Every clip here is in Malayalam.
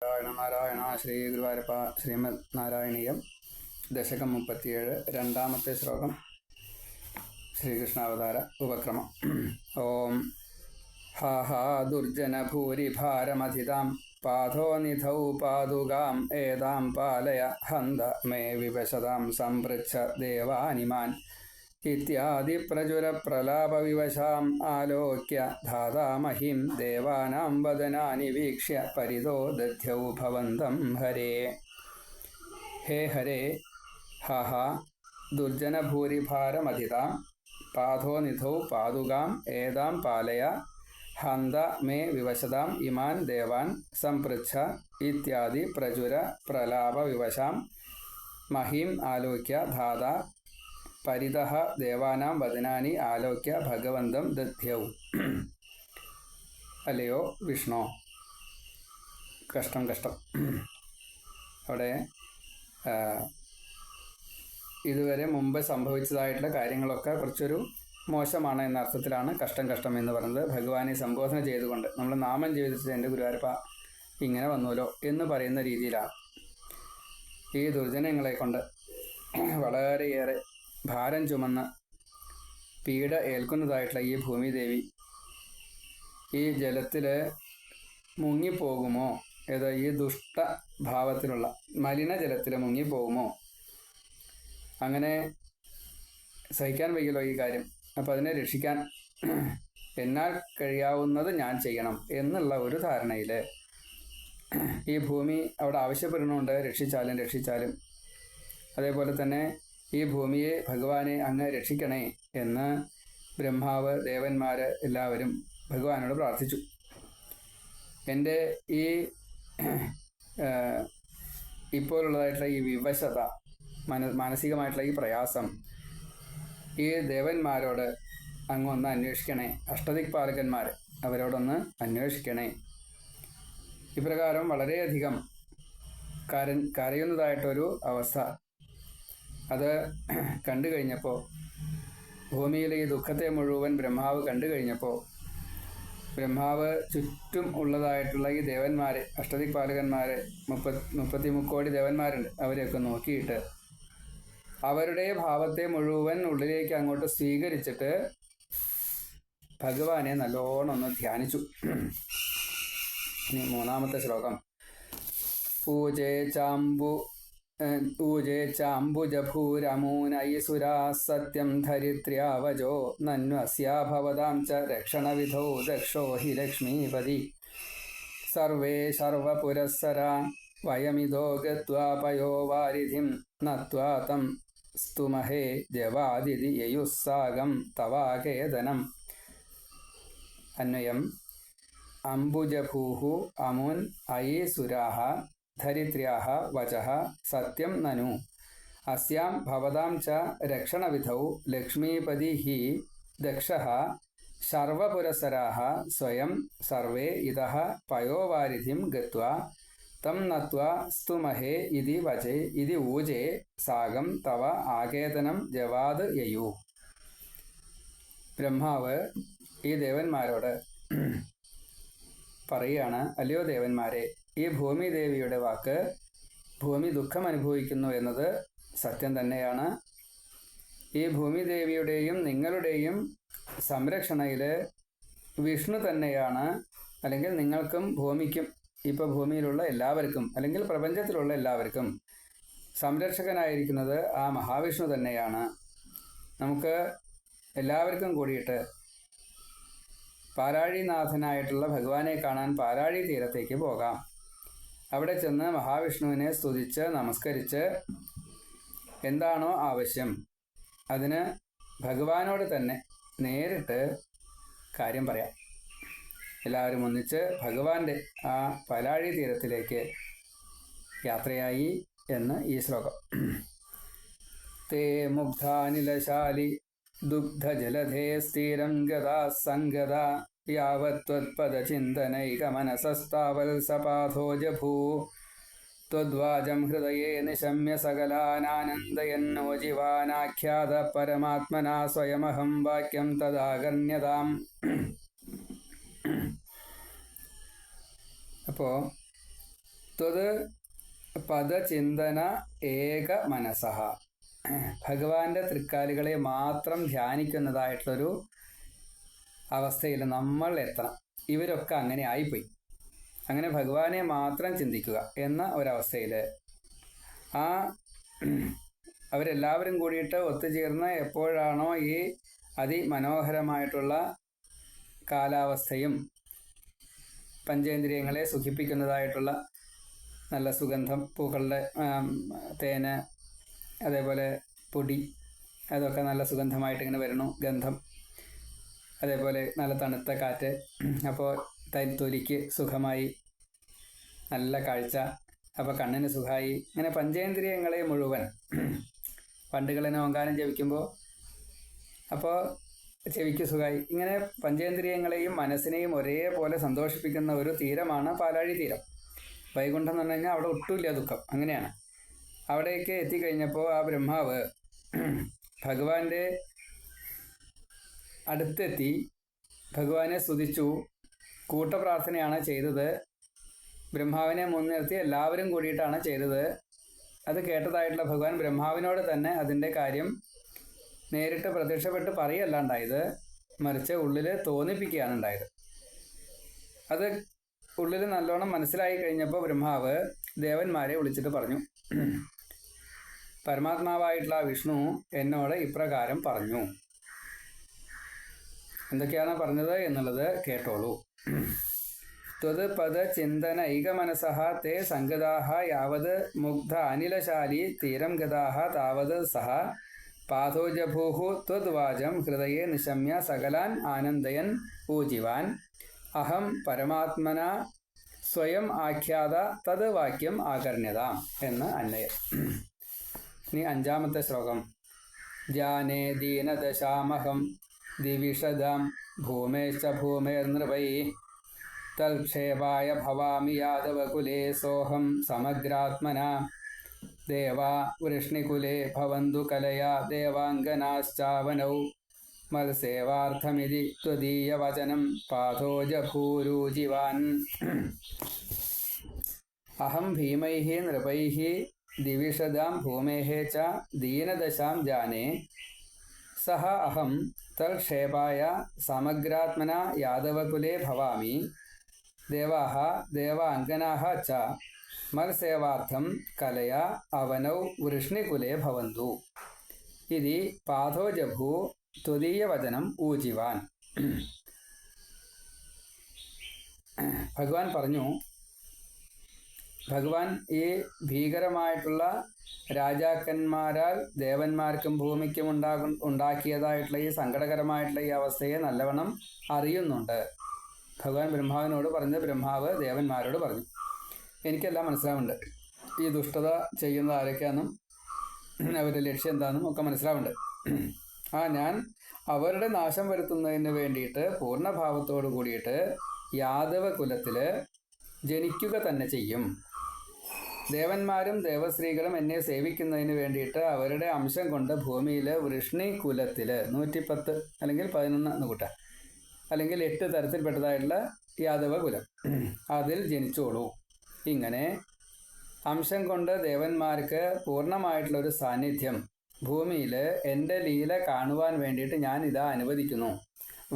നാരായണ നാരായണ ശ്രീ ഗുരുവായൂരപ്പ. ശ്രീമദ് നാരായണീയം ദശകം 37 രണ്ടാമത്തെ ശ്ലോകം. ശ്രീകൃഷ്ണാവതാര ഉപക്രമം. ഓം ഹാ ഹാ ദുർജന ഭൂരിഭാരമധിതാം പാഥോ നിധൗ പാദുകാം ഏതാം പാലയ ഹന്ത മേ വിവശതാം സംപൃച്ഛ ദേവാനിമാൻ ഇത്യാദി പ്രചുരപ്രലാപവിവശാം ആലോക്യ ധാതാമഹിം ദേവാനാം വദനാനി വീക്ഷ്യ പരിതോ ദധ്യൗ ഭവന്തം ഹരേ. ഹേ ഹരേ, ഹ ദുർജനഭൂരിഭാരമധിതാം പാഥോ നിധൗ പാദുകാം ഏതാം പാലയ ഹന്ത മേ വിവശതാം ഇമാൻ ദേവാൻ സംപൃച്ഛ ഇത്യാദി പ്രചുര പ്രലാപവിവശാം മഹിം ആലോക്യ ധാതാ പരിതഃ ദേവാനാം വദനാനി ആലോക്യ ഭഗവന്തം ദധ്യൗ. അല്ലയോ വിഷ്ണു, കഷ്ടം. അവിടെ ഇതുവരെ മുമ്പ് സംഭവിച്ചതായിട്ടുള്ള കാര്യങ്ങളൊക്കെ കുറച്ചൊരു മോശമാണ് എന്ന അർത്ഥത്തിലാണ് കഷ്ടം എന്ന് പറയുന്നത്. ഭഗവാനെ സംബോധന ചെയ്തുകൊണ്ട് നമ്മൾ നാമം ചെയ്തിട്ട് എൻ്റെ ഗുരുവായൂരപ്പ ഇങ്ങനെ വന്നുവല്ലോ എന്ന് പറയുന്ന രീതിയിലാണ് ഈ ദുർജനങ്ങളെ കൊണ്ട് വളരെയേറെ ഭാരം ചുമന്ന് പീഡ ഏൽക്കുന്നതായിട്ടുള്ള ഈ ഭൂമിദേവി ഈ ജലത്തിൽ മുങ്ങിപ്പോകുമോ, ഏതോ ഈ ദുഷ്ടഭാവത്തിലുള്ള മലിനജലത്തിൽ മുങ്ങിപ്പോകുമോ? അങ്ങനെ സഹിക്കാൻ വയ്യല്ലോ ഈ കാര്യം. അപ്പം അതിനെ രക്ഷിക്കാൻ എന്നാൽ കഴിയാവുന്നത് ഞാൻ ചെയ്യണം എന്നുള്ള ഒരു ധാരണയിൽ ഈ ഭൂമി അവിടെ ആവശ്യപ്പെടുന്നുണ്ട്. രക്ഷിച്ചാലും അതേപോലെ തന്നെ ഈ ഭൂമിയെ ഭഗവാനെ അങ്ങ് രക്ഷിക്കണേ എന്ന് ബ്രഹ്മാവ്, ദേവന്മാർ എല്ലാവരും ഭഗവാനോട് പ്രാർത്ഥിച്ചു. എൻ്റെ ഈ ഇപ്പോഴുള്ളതായിട്ടുള്ള ഈ വിവശത, മാനസികമായിട്ടുള്ള ഈ പ്രയാസം ഈ ദേവന്മാരോട് അങ്ങൊന്ന് അന്വേഷിക്കണേ. അഷ്ടദിക്പാലകന്മാർ അവരോടൊന്ന് അന്വേഷിക്കണേ. ഇപ്രകാരം വളരെയധികം കരയുന്നതായിട്ടൊരു അവസ്ഥ അത് കണ്ടു കഴിഞ്ഞപ്പോൾ, ഭൂമിയിലെ ഈ ദുഃഖത്തെ മുഴുവൻ ബ്രഹ്മാവ് കണ്ടു കഴിഞ്ഞപ്പോൾ, ബ്രഹ്മാവ് ചുറ്റും ഉള്ളതായിട്ടുള്ള ഈ ദേവന്മാരെ, അഷ്ടദിക്പാലകന്മാരെ, 33 കോടി ദേവന്മാരുണ്ട്, അവരെയൊക്കെ നോക്കിയിട്ട് അവരുടെ ഭാവത്തെ മുഴുവൻ ഉള്ളിലേക്ക് അങ്ങോട്ട് സ്വീകരിച്ചിട്ട് ഭഗവാനെ നല്ലോണം ഒന്ന് ധ്യാനിച്ചു. ഇനി മൂന്നാമത്തെ ശ്ലോകം. ഊജേ ചാംബുജഭൂരമൂനൈസുരാ സത്യം ധരിത്ര്യാവജോ നന്വസ്യാ ഭവതാം ച രക്ഷണവിധൗ ദക്ഷോ ഹി ലക്ഷ്മീപതി സർവേ സർവപുരസ്സരാ വയമിതോ ഗത്വാ പയോ വാരിധിം നത്വാ തം സ്തുമഹേ ജവാദിതി യയുസ്സാഗം തവാകേതനം. അന്വയം. അംബുജഭൂഃ അമൂൻ അയീസുരാഃ ധരിത്ര്യാഃ വചഃ സത്യം നനു അസ്യാം ഭവതാം ച രക്ഷണവിധൗ ലക്ഷ്മീപതി ഹി ദക്ഷഃ സർവപുരസരാഃ സ്വയം സർവേ ഇതഃ പയോവാരിധിം ഗത്വാ തം നത്വാ സ്തുമഹേ ഇതി വചേ ഇതി ഊജേ സാഗം തവ ആകേതനം ജവാദ് യയു. ബ്രഹ്മാവ് ഈ ദേവന്മാരോട് പറയുകയാണ്, അല്ലയോ ദേവന്മാരെ, ഈ ഭൂമിദേവിയുടെ വാക്ക്, ഭൂമി ദുഃഖം അനുഭവിക്കുന്നു എന്നത് സത്യം തന്നെയാണ്. ഈ ഭൂമിദേവിയുടെയും നിങ്ങളുടെയും സംരക്ഷണയിൽ വിഷ്ണു തന്നെയാണ്, അല്ലെങ്കിൽ നിങ്ങൾക്കും ഭൂമിക്കും, ഇപ്പോൾ ഭൂമിയിലുള്ള എല്ലാവർക്കും അല്ലെങ്കിൽ പ്രപഞ്ചത്തിലുള്ള എല്ലാവർക്കും സംരക്ഷകനായിരിക്കുന്നത് ആ മഹാവിഷ്ണു തന്നെയാണ്. നമുക്ക് എല്ലാവർക്കും കൂടിയിട്ട് പാലാഴിനാഥനായിട്ടുള്ള ഭഗവാനെ കാണാൻ പാലാഴി തീരത്തേക്ക് പോകാം. അവിടെ ചെന്ന് മഹാവിഷ്ണുവിനെ സ്തുതിച്ച് നമസ്കരിച്ച് എന്താണോ ആവശ്യം അതിന് ഭഗവാനോട് തന്നെ നേരിട്ട് കാര്യം പറയാം. എല്ലാവരും ഒന്നിച്ച് ഭഗവാന്റെ ആ പാലാഴി തീരത്തിലേക്ക് യാത്രയായി എന്ന് ഈ ശ്ലോകം. തേ മുഗ്ധാനിലശാലി ദുഗ്ധജലധേ സ്ഥിരം ഗതാ സംഗതാ യാവത്വത്പദചിന്തനൈകമനസസ്താവൽ സപാഥോ ജഭൂ ത്വദ്വാചം ഹൃദയേ നിശമ്യ സകലാനാനന്ദയന്നോ ജീവാനാഖ്യാത പരമാത്മനാ സ്വയമഹം വാക്യം തദാകർണ്യതാം. അപ്പോൾ ത്വത് പദചിന്തന ഏക മനസഹ. ഭഗവാന്റെ തൃക്കാലുകളെ മാത്രം ധ്യാനിക്കുന്നതായിട്ടുള്ളൊരു അവസ്ഥയിൽ നമ്മൾ എത്തണം. ഇവരൊക്കെ അങ്ങനെ ആയിപ്പോയി. അങ്ങനെ ഭഗവാനെ മാത്രം ചിന്തിക്കുക എന്ന ഒരവസ്ഥയിൽ ആ അവരെല്ലാവരും കൂടിയിട്ട് ഒത്തുചേർന്ന് എപ്പോഴാണോ ഈ അതിമനോഹരമായിട്ടുള്ള കാലാവസ്ഥയും പഞ്ചേന്ദ്രിയങ്ങളെ സുഖിപ്പിക്കുന്നതായിട്ടുള്ള നല്ല സുഗന്ധം, പൂക്കളുടെ തേന്, അതേപോലെ പൊടി, അതൊക്കെ നല്ല സുഗന്ധമായിട്ട് ഇങ്ങനെ വരുന്നു, ഗന്ധം, അതേപോലെ നല്ല തണുത്ത കാറ്റ്, അപ്പോൾ തൊലിക്ക് സുഖമായി, നല്ല കാഴ്ച, അപ്പോൾ കണ്ണിന് സുഖമായി, ഇങ്ങനെ പഞ്ചേന്ദ്രിയങ്ങളെ മുഴുവൻ പണ്ടുകളിനെ ഓങ്കാരം ജപിക്കുമ്പോൾ അപ്പോൾ ചെവിക്ക് സുഖമായി, ഇങ്ങനെ പഞ്ചേന്ദ്രിയങ്ങളെയും മനസ്സിനെയും ഒരേപോലെ സന്തോഷിപ്പിക്കുന്ന ഒരു തീരമാണ് പാലാഴി തീരം. വൈകുണ്ഠം എന്ന് പറഞ്ഞു കഴിഞ്ഞാൽ അവിടെ ഒട്ടുമില്ല ദുഃഖം, അങ്ങനെയാണ്. അവിടേക്ക് എത്തിക്കഴിഞ്ഞപ്പോൾ ആ ബ്രഹ്മാവ് ഭഗവാന്റെ അടുത്തെത്തി ഭഗവാനെ സ്തുതിച്ചു. കൂട്ടപ്രാർത്ഥനയാണ് ചെയ്തത്. ബ്രഹ്മാവിനെ മുൻനിർത്തി എല്ലാവരും കൂടിയിട്ടാണ് ചെയ്തത്. അത് കേട്ടതായിട്ടുള്ള ഭഗവാൻ ബ്രഹ്മാവിനോട് തന്നെ അതിൻ്റെ കാര്യം നേരിട്ട് പ്രത്യക്ഷപ്പെട്ട് പറയല്ല ഉണ്ടായത്, മറിച്ച് ഉള്ളിൽ തോന്നിപ്പിക്കുകയാണ് ഉണ്ടായത്. അത് ഉള്ളിൽ നല്ലോണം മനസ്സിലായി കഴിഞ്ഞപ്പോൾ ബ്രഹ്മാവ് ദേവന്മാരെ വിളിച്ചിട്ട് പറഞ്ഞു, പരമാത്മാവായിട്ടുള്ള വിഷ്ണു എന്നോട് ഇപ്രകാരം പറഞ്ഞു. എന്തൊക്കെയാണ് പറഞ്ഞത് എന്നുള്ളത് കേട്ടോളൂ. ത്വത് പദ ചിന്തന ഐകമനസഃ തേ സംഗതാഃ യാവത് മുഗ്ധ അനിലശാലി തീരം ഗതാഃ താവത് സഹ പാദോജഭൂഃ ത്വദ്വാചം ഹൃദയേ നിശമ്യ സകലാൻ ആനന്ദയൻ ഊജിവാൻ അഹം പരമാത്മന സ്വയം ആഖ്യാത തത് വാക്യം ആകർണ്യതാം എന്ന് അന്വയം. ഇനി 5-ാമത്തെ ശ്ലോകം. ജാനേ ദീനദശാമഹം ദിവിഷദാം ഭൂമേശ്ച ഭൂമേർനൃപൈ തൽക്ഷേപായ ഭവാമി യാദവകുലേ സോഹം സമഗ്രാത്മന ദേവാ വൃഷ്ണികുലേ ഭവന്തു കലയാ ദേവാംഗനാശ്ചാവനൗ മത്സേവാർത്ഥമിതി ത്വദീയവചനം പാഥോജഭൂരൂജിവാൻ. അഹം ഭീമൈഃ നൃപൈഃ ദിവിഷദാം ഭൂമേഃ ച ദീനദശാം ജാനേ സഹ അഹം തൽക്ഷേപായ സമഗ്രാത്മന യാദവകുലേ ഭവാമി ദേവാഃ ദേവാംഗനാഃ ച മത്സേവാർത്ഥം കലയാ അവനൗ വൃഷ്ണികുലേ ഭവന്തു ഇതി പാഥോജഭൂ ത്വദീയവചനം ഊജിവാൻ. ഭഗവാൻ പറഞ്ഞു, ഭഗവാൻ ഈ ഭീകരമായിട്ടുള്ള രാജാക്കന്മാരാൽ ദേവന്മാർക്കും ഭൂമിക്കും ഉണ്ടാക്കിയതായിട്ടുള്ള ഈ സങ്കടകരമായിട്ടുള്ള ഈ അവസ്ഥയെ നല്ലവണ്ണം അറിയുന്നുണ്ട്. ഭഗവാൻ ബ്രഹ്മാവിനോട് പറഞ്ഞത് ബ്രഹ്മാവ് ദേവന്മാരോട് പറഞ്ഞു, എനിക്കെല്ലാം മനസ്സിലാവുന്നുണ്ട്. ഈ ദുഷ്ടത ചെയ്യുന്നത് ആരൊക്കെയാണെന്നും അവരുടെ ലക്ഷ്യം എന്താണെന്നും ഒക്കെ മനസ്സിലാവുന്നുണ്ട്. ഞാൻ അവരുടെ നാശം വരുത്തുന്നതിന് വേണ്ടിയിട്ട് പൂർണ്ണഭാവത്തോടു കൂടിയിട്ട് യാദവ കുലത്തിൽ ജനിക്കുക തന്നെ ചെയ്യും. ദേവന്മാരും ദേവസ്ത്രീകളും എന്നെ സേവിക്കുന്നതിന് വേണ്ടിയിട്ട് അവരുടെ അംശം കൊണ്ട് ഭൂമിയിൽ വൃഷ്ണി കുലത്തിൽ 110 അല്ലെങ്കിൽ 11 എന്ന് കൂട്ടാം, അല്ലെങ്കിൽ 8 തരത്തിൽപ്പെട്ടതായിട്ടുള്ള യാദവ കുലം, അതിൽ ജനിച്ചോളൂ. ഇങ്ങനെ അംശം കൊണ്ട് ദേവന്മാർക്ക് പൂർണ്ണമായിട്ടുള്ളൊരു സാന്നിധ്യം ഭൂമിയിൽ എൻ്റെ ലീല കാണുവാൻ വേണ്ടിയിട്ട് ഞാൻ ഇതാ അനുവദിക്കുന്നു.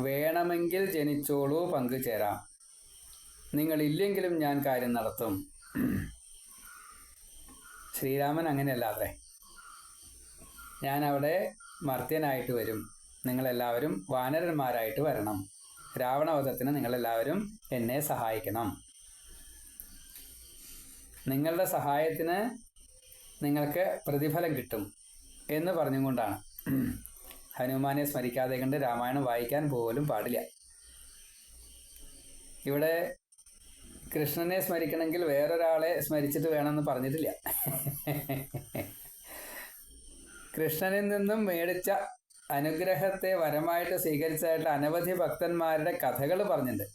വേണമെങ്കിൽ ജനിച്ചോളൂ, പങ്കുചേരാം. നിങ്ങളില്ലെങ്കിലും ഞാൻ കാര്യം നടത്തും. ശ്രീരാമൻ അങ്ങനെയല്ലാതെ ഞാൻ അവിടെ മർത്യനായിട്ട് വരും, നിങ്ങളെല്ലാവരും വാനരന്മാരായിട്ട് വരണം, രാവണവധത്തിന് നിങ്ങളെല്ലാവരും എന്നെ സഹായിക്കണം, നിങ്ങളുടെ സഹായത്തിന് നിങ്ങൾക്ക് പ്രതിഫലം കിട്ടും എന്ന് പറഞ്ഞുകൊണ്ടാണ്. ഹനുമാനെ സ്മരിക്കാതെ കണ്ട് രാമായണം വായിക്കാൻ പോലും പാടില്ല. ഇവിടെ കൃഷ്ണനെ സ്മരിക്കണമെങ്കിൽ വേറൊരാളെ സ്മരിച്ചിട്ട് വേണമെന്ന് പറഞ്ഞിട്ടില്ല. കൃഷ്ണനിൽ നിന്നും മേടിച്ച അനുഗ്രഹത്തെ വരമായിട്ട് സ്വീകരിച്ചതായിട്ട് അനവധി ഭക്തന്മാരുടെ കഥകൾ പറഞ്ഞിട്ടുണ്ട്.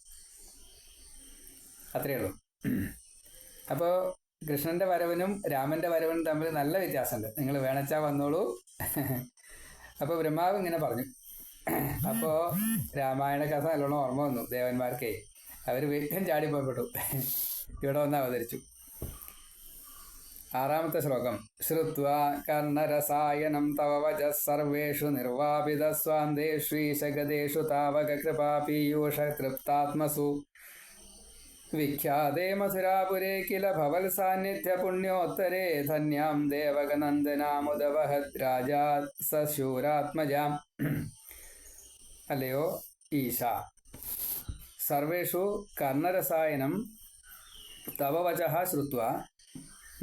അത്രയേ ഉള്ളൂ. അപ്പോൾ കൃഷ്ണൻ്റെ വരവിനും രാമൻ്റെ വരവിനും തമ്മിൽ നല്ല വ്യത്യാസമുണ്ട്. നിങ്ങൾ വേണച്ചാൽ വന്നോളൂ. അപ്പോൾ ബ്രഹ്മാവ് ഇങ്ങനെ പറഞ്ഞു. അപ്പോൾ രാമായണ കഥ നല്ലോണം ഓർമ്മ വന്നു ദേവന്മാർക്കേ. അവർ വേഗം ചാടിപ്പോയപ്പെട്ടു, ഇവിടെ വന്ന് അവതരിച്ചു. ആറാമത്തെ ശ്ലോകം. ശ്രുത്വാ കർണരസായനം തവ വചഃ സർവേഷു നിർവാപിതസ്വാന്തേഷ്വീശഗതേഷു താവക കൃപാപീയൂഷ തൃപ്താത്മസു വിഖ്യാതേ മഥുരാപുരേ കില ഭവൽ സാന്നിധ്യ പുണ്യോത്തരേ ധന്യാം ദേവകനന്ദനാമുദവഹത് രാജാ സശൂരാത്മജാം. അല്ലയോ ഈശ, സർവേഷു കർണരസായനം തവ വചഃ ശ്രുത്വാ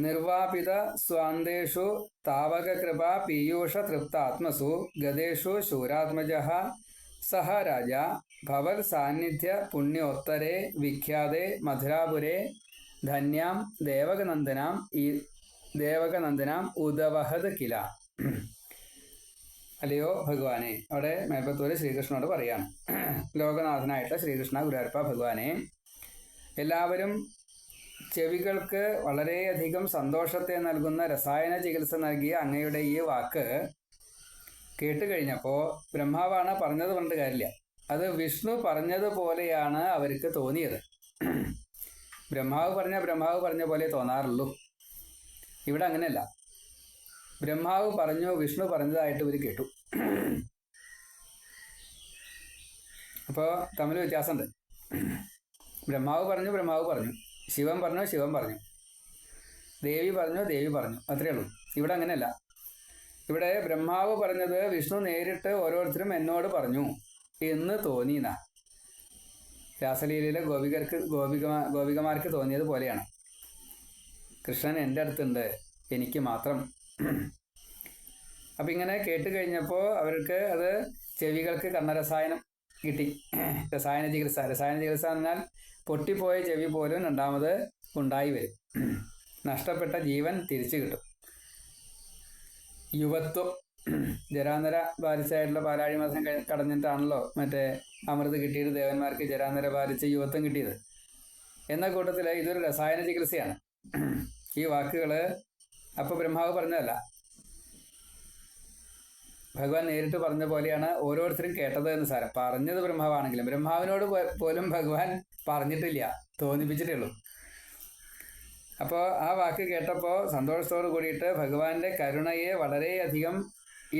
നിർവാപിത സ്വാന്തേഷു താവക കൃപാ പീയൂഷ തൃപ്താത്മസു ഗതേഷു ശൂരാത്മജഃ സഹ രാജ ഭവൽ സാന്നിധ്യ പുണ്യോത്തരേ വിഖ്യാതേ മഥുരാപുരേ ധന്യാം ദേവകനന്ദനാം ഉദവഹത് കില. അല്ലയോ ഭഗവാനെ, അവിടെ മേൽപ്പത്തൂര് ശ്രീകൃഷ്ണനോട് പറയാണ്, ലോകനാഥനായിട്ടുള്ള ശ്രീകൃഷ്ണ ഗുരുവായൂരപ്പ ഭഗവാനെ, എല്ലാവരും ചെവികൾക്ക് വളരെയധികം സന്തോഷത്തെ നൽകുന്ന രസായന ചികിത്സ നൽകിയ അങ്ങയുടെ ഈ വാക്ക് കേട്ടുകഴിഞ്ഞപ്പോൾ ബ്രഹ്മാവാണ് പറഞ്ഞത് പറഞ്ഞിട്ട് കാര്യമില്ല, അത് വിഷ്ണു പറഞ്ഞതുപോലെയാണ് അവർക്ക് തോന്നിയത്. ബ്രഹ്മാവ് പറഞ്ഞ പോലെ തോന്നാറുള്ളൂ. ഇവിടെ അങ്ങനെയല്ല. ബ്രഹ്മാവ് പറഞ്ഞു, വിഷ്ണു പറഞ്ഞതായിട്ട് ഇവർ കേട്ടു. അപ്പോൾ തമ്മിൽ വ്യത്യാസമുണ്ട്. ബ്രഹ്മാവ് പറഞ്ഞു, ശിവൻ പറഞ്ഞു, ദേവി പറഞ്ഞു, അത്രയേ ഉള്ളൂ. ഇവിടെ അങ്ങനെയല്ല. ഇവിടെ ബ്രഹ്മാവ് പറഞ്ഞത് വിഷ്ണു നേരിട്ട് ഓരോരുത്തരും എന്നോട് പറഞ്ഞു എന്ന് തോന്നിയെന്നാ. രാസലീലയിലെ ഗോപികമാർക്ക് തോന്നിയത് പോലെയാണ്. കൃഷ്ണൻ എൻ്റെ അടുത്തുണ്ട്, എനിക്ക് മാത്രം. അപ്പം ഇങ്ങനെ കേട്ട് കഴിഞ്ഞപ്പോൾ അവർക്ക് അത് ചെവികൾക്ക് കർണരസായനം കിട്ടി. രസായന ചികിത്സ എന്ന് പറഞ്ഞാൽ പൊട്ടിപ്പോയ ചെവി പോലും രണ്ടാമത് ഉണ്ടായി വരും. നഷ്ടപ്പെട്ട ജീവൻ തിരിച്ചു കിട്ടും. യുവത്വം, ജരാന്തര ബാധിച്ചായിട്ടുള്ള പാലാഴി മാസം കടഞ്ഞിട്ടാണല്ലോ മറ്റേ അമൃത് കിട്ടിയത് ദേവന്മാർക്ക് ജരാന്തര ബാധിച്ച് യുവത്വം കിട്ടിയത്. എന്ന കൂട്ടത്തിൽ ഇതൊരു രസായന ചികിത്സയാണ്. ഈ വാക്കുകൾ അപ്പോൾ ബ്രഹ്മാവ് പറഞ്ഞതല്ല, ഭഗവാൻ നേരിട്ട് പറഞ്ഞ പോലെയാണ് ഓരോരുത്തരും കേട്ടത് എന്ന് സാരം. പറഞ്ഞത് ബ്രഹ്മാവാണെങ്കിലും ബ്രഹ്മാവിനോട് പോലും ഭഗവാൻ പറഞ്ഞിട്ടില്ല, തോന്നിപ്പിച്ചിട്ടേ ഉള്ളൂ. അപ്പോൾ ആ വാക്ക് കേട്ടപ്പോൾ സന്തോഷത്തോടു കൂടിയിട്ട് ഭഗവാന്റെ കരുണയെ വളരെയധികം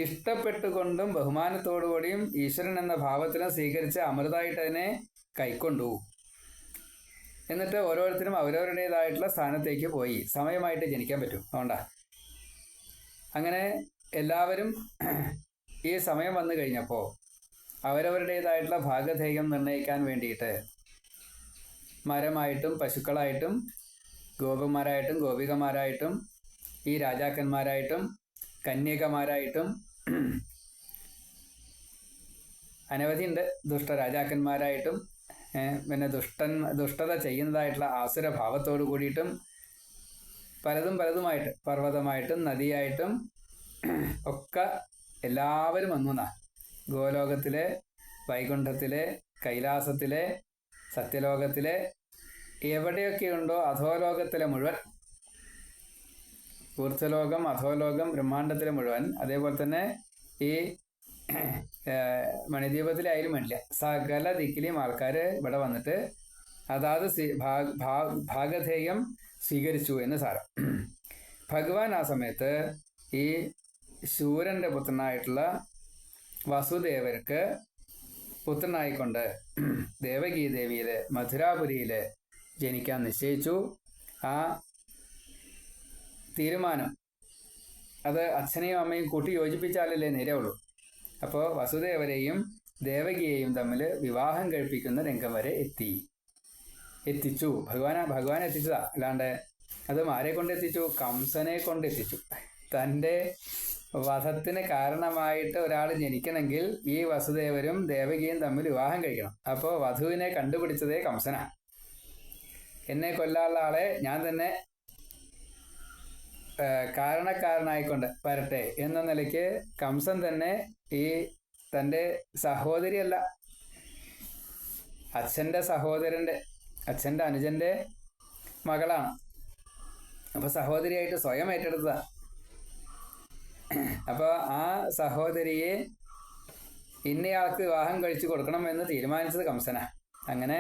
ഇഷ്ടപ്പെട്ടുകൊണ്ടും ബഹുമാനത്തോടു കൂടിയും ഈശ്വരൻ എന്ന ഭാവത്തിലും സ്വീകരിച്ച് അമൃതായിട്ട് അതിനെ കൈക്കൊണ്ടു. എന്നിട്ട് ഓരോരുത്തരും അവരവരുടേതായിട്ടുള്ള സ്ഥാനത്തേക്ക് പോയി. സമയമായിട്ട് ജനിക്കാൻ പറ്റും, അതുകൊണ്ടാ. അങ്ങനെ എല്ലാവരും ഈ സമയം വന്നു കഴിഞ്ഞപ്പോൾ അവരവരുടേതായിട്ടുള്ള ഭാഗധേയം നിർണ്ണയിക്കാൻ വേണ്ടിയിട്ട് മരമായിട്ടും പശുക്കളായിട്ടും ഗോപന്മാരായിട്ടും ഗോപികമാരായിട്ടും ഈ രാജാക്കന്മാരായിട്ടും കന്യകമാരായിട്ടും അനവധിയുണ്ട്. ദുഷ്ടരാജാക്കന്മാരായിട്ടും പിന്നെ ദുഷ്ടത ചെയ്യുന്നതായിട്ടുള്ള ആസുരഭാവത്തോടു കൂടിയിട്ടും പലതുമായിട്ട് പർവ്വതമായിട്ടും നദിയായിട്ടും ഒക്കെ എല്ലാവരും വന്നുന്നാ. ഗോലോകത്തിലെ, വൈകുണ്ഠത്തിലെ, കൈലാസത്തിലെ, സത്യലോകത്തിലെ എവിടെയൊക്കെയുണ്ടോ അധോലോകത്തിലെ മുഴുവൻ, ഊർധ്വലോകം, അധോലോകം, ബ്രഹ്മാണ്ടത്തിലെ മുഴുവൻ, അതേപോലെ തന്നെ ഈ മണിദ്വീപത്തിലായാലും വേണ്ടില്ല, സകല ദിക്കിലെയും ആൾക്കാർ ഇവിടെ വന്നിട്ട് അതാത് ഭാഗധേയം സ്വീകരിച്ചു എന്ന് സാരം. ഭഗവാൻ ആ സമയത്ത് ഈ ശൂരൻ്റെ പുത്രനായിട്ടുള്ള വസുദേവർക്ക് പുത്രനായിക്കൊണ്ട് ദേവകീദേവിയിൽ മധുരാപുരിയിൽ ജനിക്കാൻ നിശ്ചയിച്ചു. ആ തീരുമാനം അത് അച്ഛനെയും അമ്മയും കൂട്ടി യോജിപ്പിച്ചാലല്ലേ നേരെയുള്ളൂ. അപ്പോൾ വസുദേവരെയും ദേവകിയെയും തമ്മിൽ വിവാഹം കഴിപ്പിക്കുന്ന രംഗം വരെ എത്തിച്ചു. ഭഗവാൻ എത്തിച്ചതാ. അല്ലാണ്ട് അത് ആരെ കൊണ്ടെത്തിച്ചു? കംസനെ കൊണ്ടെത്തിച്ചു. തൻ്റെ വധത്തിന് കാരണമായിട്ട് ഒരാൾ ജനിക്കണമെങ്കിൽ ഈ വസുദേവരും ദേവകിയും തമ്മിൽ വിവാഹം കഴിക്കണം. അപ്പോൾ വധുവിനെ കണ്ടുപിടിച്ചതേ കംസനാണ്. എന്നെ കൊല്ലാനുള്ള ആളെ ഞാൻ തന്നെ കാരണക്കാരനായിക്കൊണ്ട് വരട്ടെ എന്ന നിലയ്ക്ക് കംസൻ തന്നെ ഈ തൻ്റെ സഹോദരിയല്ല, അച്ഛൻ്റെ അനുജൻ്റെ മകളാണ്. അപ്പോൾ സഹോദരിയായിട്ട് സ്വയം ഏറ്റെടുത്തതാണ്. അപ്പോൾ ആ സഹോദരിയെ ഇന്നയാൾക്ക് വിവാഹം കഴിച്ചു കൊടുക്കണമെന്ന് തീരുമാനിച്ചത് കംസനാണ്. അങ്ങനെ